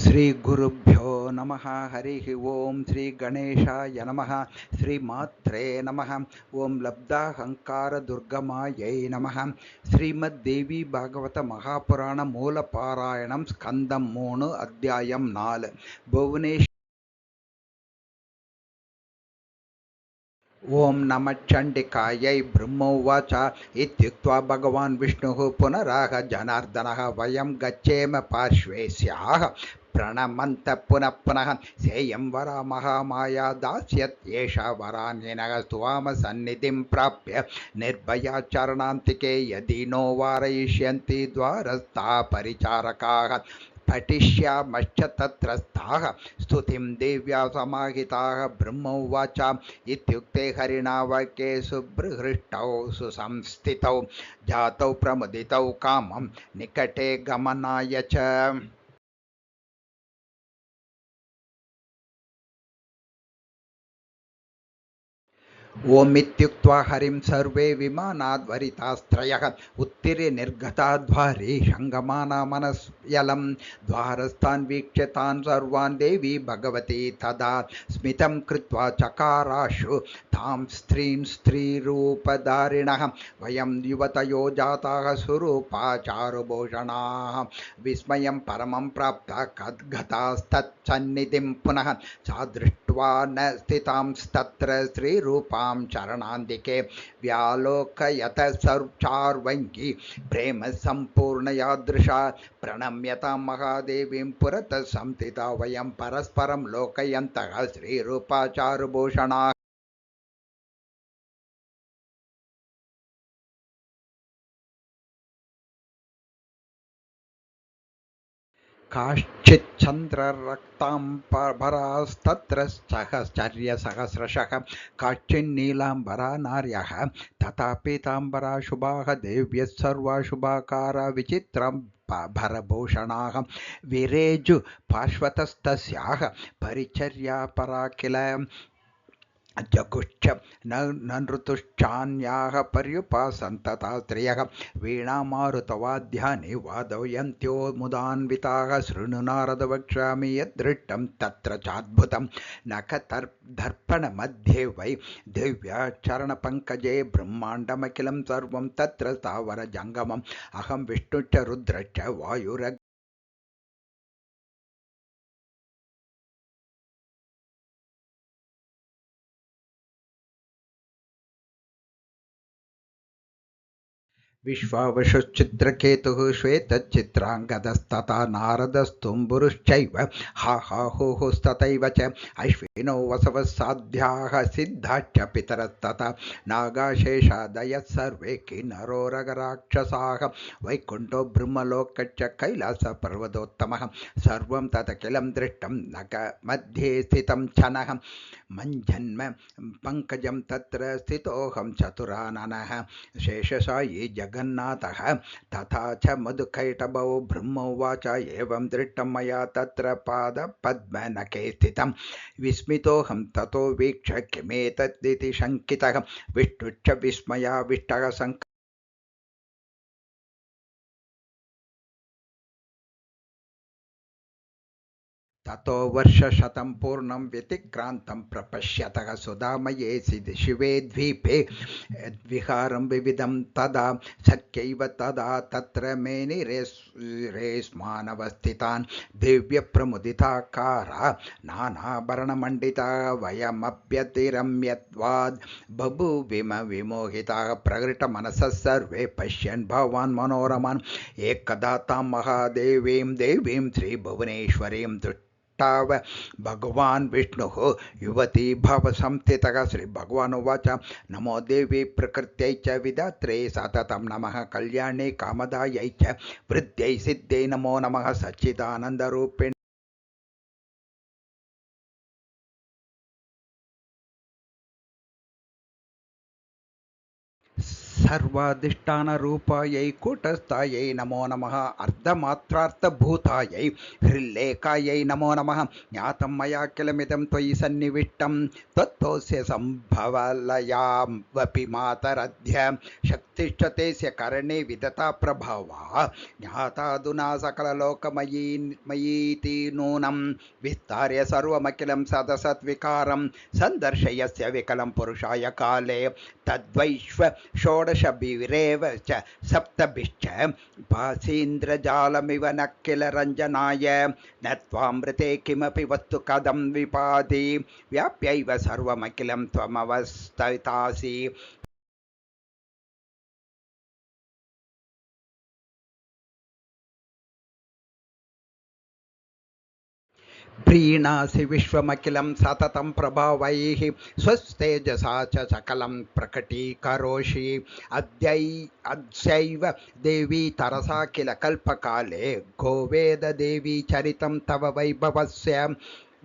ಶ್ರೀ ಗುರುಭ್ಯೋ ನಮಃ. ಹರಿ ಓಂ. ಶ್ರೀ ಗಣೇಶಾಯ ನಮಃ. ಶ್ರೀ ಮಾತ್ರೇ ನಮಃ. ಓಂ ಲಬ್ಧಾಹಂಕಾರ ದುರ್ಗಮಾಯೈ ನಮಃ. ಶ್ರೀಮದ್ದೇವಿ ಭಾಗವತ ಮಹಾಪುರಾಣ ಮೂಲ ಪಾರಾಯಣಂ ಸ್ಕಂದಂ 3 ಅಧ್ಯಾಯಂ 4. ಭುವನೇಶ್ ಓಂ ನಮಃ ಚಂಡಿಕಾಯೈ ಬ್ರಹ್ಮೋವಾಚ ಇತ್ಯುಕ್ತ್ವಾ ಭಗವಾನ್ ವಿಷ್ಣುಃ ಪುನರಾಹ ಜನಾರ್ದನಃ ವಯಂ ಗಚ್ಚೇಮ ಪಾರ್ಶ್ವೇ ಸ್ಯಾಃ ಪ್ರಣಮಂತ ಪುನಃ ಪುನಃ ಸೇಯಂ ವರ ಮಹಾಮಾಯಾ ದಾಸ್ಯತ್ ಏಷಾ ವರಾನ್ಯನಃ ತ್ವಾಮ ಸನ್ನಿಧಿಂ ಪ್ರಾಪ್ಯ ನಿರ್ಭಯಾಚರಣಾಂತಿಕೆ ಯದಿ ನೋ ವಾರಯಿಷ್ಯಂತಿ ದ್ವಾರಸ್ಥಾ ಪರಿಚಾರಕಾಃ ಪಠಿಷ್ಯಾಮಶ್ಚ ತತ್ರಸ್ಥಾಃ ಸ್ತುತಿಂ ದೇವ್ಯಾ ಸಮಾಹಿತಾಃ ಬ್ರಹ್ಮೋವಾಚ ಇತ್ಯುಕ್ತೆ ಹರಿಣಾ ವಾಕ್ಯೆ ಸುಬೃಹೃಷ್ಟೌ ಸುಸಂಸ್ಥಿತೌ ಜಾತೌ ಪ್ರಮುದಿತೌ ಕಾಮಂ ನಿಕಟೆ ಗಮನಾಯ ಚ. ಓಮಿತ್ಯುಕ್ತ್ವಾ ಹರಿಂ ಸರ್ವೇ ವಿಮಾನಾದ್ವರಿತಾಸ್ತ್ರಯಃ ಉತ್ತಿರ್ಯ ನಿರ್ಗತಾದ್ವಾರಿ ಶಂಗಮಾನ ಮನಸ್ಯಲಂ ದ್ವಾರಸ್ಥಾನ್ ವೀಕ್ಷ್ಯ ತಾನ್ ಸರ್ವಾನ್ ದೇವಿ ಭಗವತಿ ತದಾ ಸ್ಮಿತಂ ಕೃತ್ವಾ ಚಕಾರಾಶು ತಾಂ ಸ್ತ್ರೀಂ ಸ್ತ್ರೀರೂಪಧಾರಿಣಃ ವಯಂ ಯುವತಯೋ ಜಾತಾಃ ಸ್ವರೂಪಾಚಾರುಭೂಷಣಾಃ ವಿಸ್ಮಯಂ ಪರಮಂ ಪ್ರಾಪ್ತ ಕದ್ಗತಾಸ್ತತ್ಸನ್ನಿಧಿಂ ಪುನಃ ಸಾ ದೃಷ್ಟ್ವಾ ನ ಸ್ಥಿತಾಂಸ್ತತ್ರ ಸ್ತ್ರೀರೂಪಾಂ ಚರಣಾಂದಿಕೆ ವ್ಯಾಲೋಕಯತ ಚಾರ್ವಂಗಿ ಪ್ರೇಮ ಸಂಪೂರ್ಣಯಾದೃಶಾ ಪ್ರಣಮ್ಯತಾಂ ಮಹಾದೇವೀಂ ಪುರತಃ ಸಂಸ್ಥಿತಾ ವಯಂ ಪರಸ್ಪರಂ ಲೋಕಯಂತಃ ಶ್ರೀರೂಪಾಚಾರುಭೂಷಣಾ. काश्चिच्चन्द्ररक्ताम्बरास्तत्र सहचर्यसहस्रशः काश्चिन्नीलाम्बरा नार्यः तथा पीताम्बरा शुभाः देव्यः सर्वाशुभाकारा विचित्रं भरभूषणाः विरेजु पार्श्वतस्तस्याः परिचर्यापरा किल जगुश्च न ऋतुश्चान्याः पर्युपासन्तता स्त्रियः वीणामारुतवाद्यानि वादयन्त्यो मुदान्विताः शृणु नारद वक्ष्यामि यद्दृष्टं तत्र चाद्भुतं नखदर्पणमध्ये वै दिव्याचरणपङ्कजे ब्रह्माण्डमखिलं सर्वं तत्र स्थावरजङ्गमम् अहं विष्णुश्च रुद्रश्च वायुर विश्वावशुश्चित्रकेतुः श्वेतचित्राङ्गदस्तथा नारदस्तुम्बुरुश्चैव हा हा हुस्तथैव च अश्विनो वसवः साध्याः सिद्धाश्च पितरस्तथा नागाशेषादयः सर्वे किन्नरोरगराक्षसाः वैकुण्ठो ब्रह्मलोकश्च कैलासपर्वतोत्तमः सर्वं तदखिलं दृष्टं नखमध्ये स्थितं छनः मञ्जन्म पङ्कजं तत्र स्थितोऽहं चतुराननः शेषशायी जगन्नाथः तथा च मधुकैटभौ ब्रह्मोवाच एवं दृष्टं मया तत्र पादपद्मनखे स्थितं विस्मितोऽहं ततो वीक्ष्य किमेतदिति शङ्कितः विष्णुश्च विस्मयाविष्टः ततो वर्षशतं पूर्णं व्यतिक्रान्तं प्रपश्यतः सुधामये शिवे द्वीपे विहारं विविधं तदा सख्यैव तदा तत्र मेनिरेस्मानवस्थितान् दिव्यप्रमुदिताकारा नानाभरणमण्डिता वयमभ्यतिरम्यत्वाद् बभूविम विमोहिताः प्रकृतमनसः सर्वे पश्यन् भवान् मनोरमान् एकदा तां महादेवीं देवीं श्रीभुवनेश्वरीं ताव भगवान् विष्णुः युवती भावसंस्थितः श्रीभगवान् उवाच नमो देवी प्रकृत्यै च विधात्रे सततं नमः कल्याणे कामदायै च वृद्ध्यै सिद्ध्यै नमो नमः सच्चिदानन्दरूपिणे सर्वाधिष्ठानरूपायै कूटस्थायै नमो नमः अर्धमात्रार्थभूतायै हृल्लेखायै नमो नमः ज्ञातं मया किलमिदं त्वयि सन्निविष्टं त्वत्तोऽस्य सम्भवलयावपि मातरध्य शक्तिश्च तेस्य करणे विदता प्रभावा ज्ञाताधुना सकललोकमयीति नूनं विस्तार्य सर्वमखिलं सदसद्विकारं सन्दर्शयस्य विकलं पुरुषाय काले तद्वैश्व षोडशभिरेव च सप्तभिश्च भासीन्द्रजालमिव न किल रञ्जनाय न त्वामृते किमपि वस्तु कदं विपाति व्याप्यैव सर्वमखिलं त्वमवस्थितासि प्रीणासि विश्वमखिलं सततं प्रभावैः स्वस्तेजसा च सकलं प्रकटीकरोषि अद्यैव देवी तरसा किल कल्पकाले गोवेददेवी चरितं तव वैभवस्य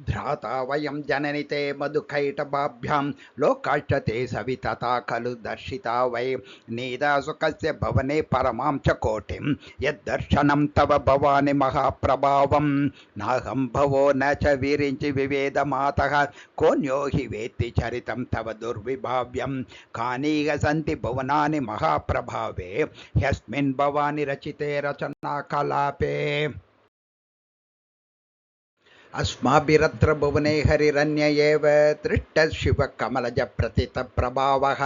ध्राता वयं जननि ते मधुकैटभाभ्यां लोकाश्च ते सवितता खलु दर्शिता वै नीदासुखस्य भवने परमां च कोटिं यद्दर्शनं तव भवानि महाप्रभावं नाहं भवो न च विरिञ्चि विवेदमातः कोऽन्यो हि वेत्ति चरितं तव दुर्विभाव्यं कानीह सन्ति भुवनानि महाप्रभावे ह्यस्मिन् भवानि रचिते रचनाकलापे अस्माभिरत्र भुवने हरिरन्य एव दृष्टः शिवकमलजप्रथितप्रभावः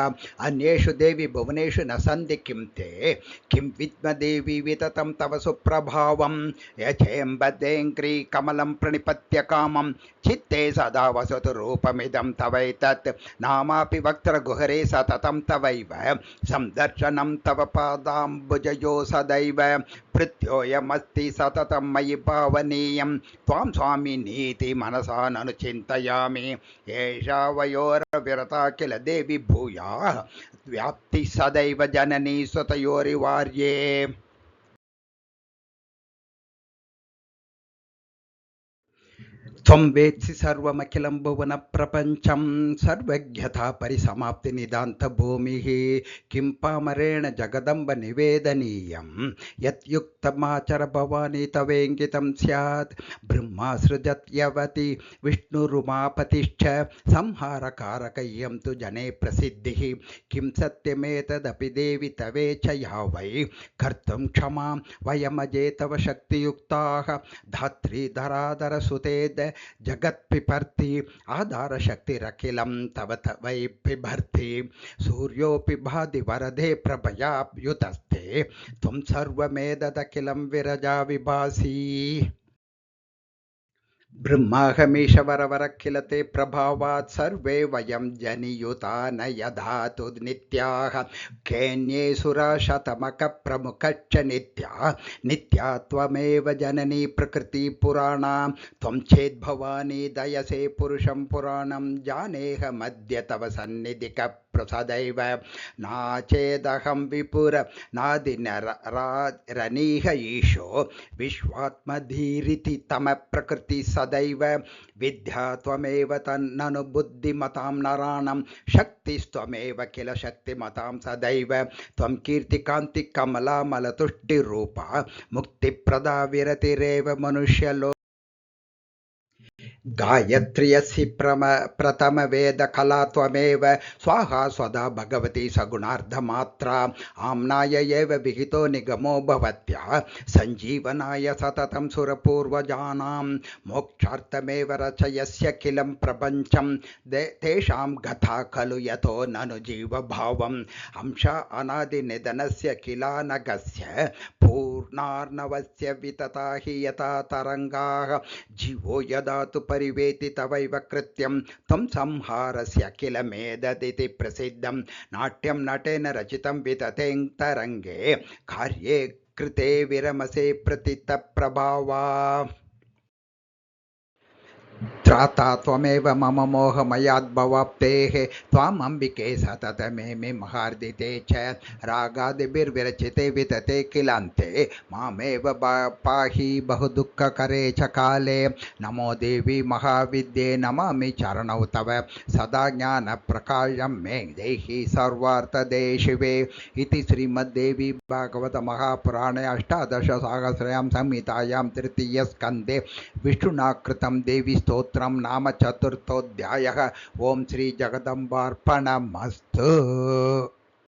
अन्येषु देवि भुवनेषु न सन्ति किं ते किं विद्मदेवी विततं तव सुप्रभावं यचेम्बदेङ्क्री कमलं प्रणिपत्य कामं चित्ते सदा वसतु रूपमिदं तवैतत् नामापि वक्त्रगुहरे सततं तवैव संदर्शनं तव पादाम्बुजयो सदैव पृथ्योऽयमस्ति सततं मयि पावनीयं त्वां स्वामी नीति मनसा ननु चिन्तयामि एषा वयोरविरता किल देवी भूयाः व्याप्ति सदैव जननी सुतयोरिवार्ये त्वं वेत्सि सर्वमखिलं भुवनप्रपञ्चं सर्वज्ञता परिसमाप्तिनिदान्तभूमिः किं पामरेण जगदम्ब निवेदनीयं यत् युक्तमाचर भवानी तवेङ्गितं स्यात् ब्रह्मा सृजत्यवति विष्णुरुमापतिश्च संहारकारकय्यं तु जने प्रसिद्धिः किं सत्यमेतदपि देवि तवेच्छया वै कर्तुं क्षमां वयमजे तव शक्तियुक्ताः धात्री धराधरसुते जगत्पिपर्ति आधारशक्तिरखिलं तव वै बिभर्ति सूर्योऽपि भाति वरदे प्रभयायुतस्ते त्वं सर्वमेतदखिलं विरजा विभासि ब्रह्माहमीशवरवरखिल ते प्रभावात् सर्वे वयं जनियुता न यधातु नित्याः केन्ये सुराशतमकप्रमुखश्च नित्या त्वमेव जननी प्रकृतिपुराणा त्वं चेद्भवानी दयसे पुरुषं पुराणं जानेऽहमद्य तव सन्निधिकप्रसदैव नाचेदहं विपुर नादिनरनीह ईशो विश्वात्मधीरिति तमप्रकृति सदैव विद्या त्वमेव तन्ननु बुद्धिमतां नराणां शक्तिस्त्वमेव किल शक्तिमतां सदैव त्वं कीर्तिकान्तिकमलामलतुष्टिरूपा मुक्तिप्रदा विरतिरेव मनुष्यलो गायत्र्यसि प्रथमवेदकला त्वमेव स्वाहा स्वधा भगवती सगुणार्धमात्रा आम्नाय एव विहितो निगमो भवत्या सञ्जीवनाय सततं सुरपूर्वजानां मोक्षार्थमेव रचयस्य किलं प्रपञ्चं तेषां गता खलु यतो ननु जीवभावम् अंश अनादिनिधनस्य किलानगस्य पूर्णार्णवस्य वितता हि यथा तरङ्गाः जीवो यदा तु परिवेति तवैव कृत्यं त्वं संहारस्य किल मेददिति प्रसिद्धं नाट्यं नटेन रचितं विततेऽन्तरङ्गे कार्ये कृते विरमसे प्रतितप्रभावा त्राता त्वमेव मम मोहमयाद्भवाप्तेः त्वामम्बिके सततमेमि महार्दिते च रागादिभिर्विरचिते वितते किलान्ते मामेव पाहि बहुदुःखकरे च काले नमो देवी महाविद्ये नमामि चरणौ तव सदा ज्ञानप्रकाशं मे देहि सर्वार्थदे शिवे इति श्रीमद्देवी भागवत महापुराणे अष्टादशसहस्रयां संहितायां तृतीयस्कन्धे विष्णुना कृतं देवी स्तोत्रं नाम चतुर्थोऽध्यायः। ओम श्री जगदम्बार्पणमस्तु।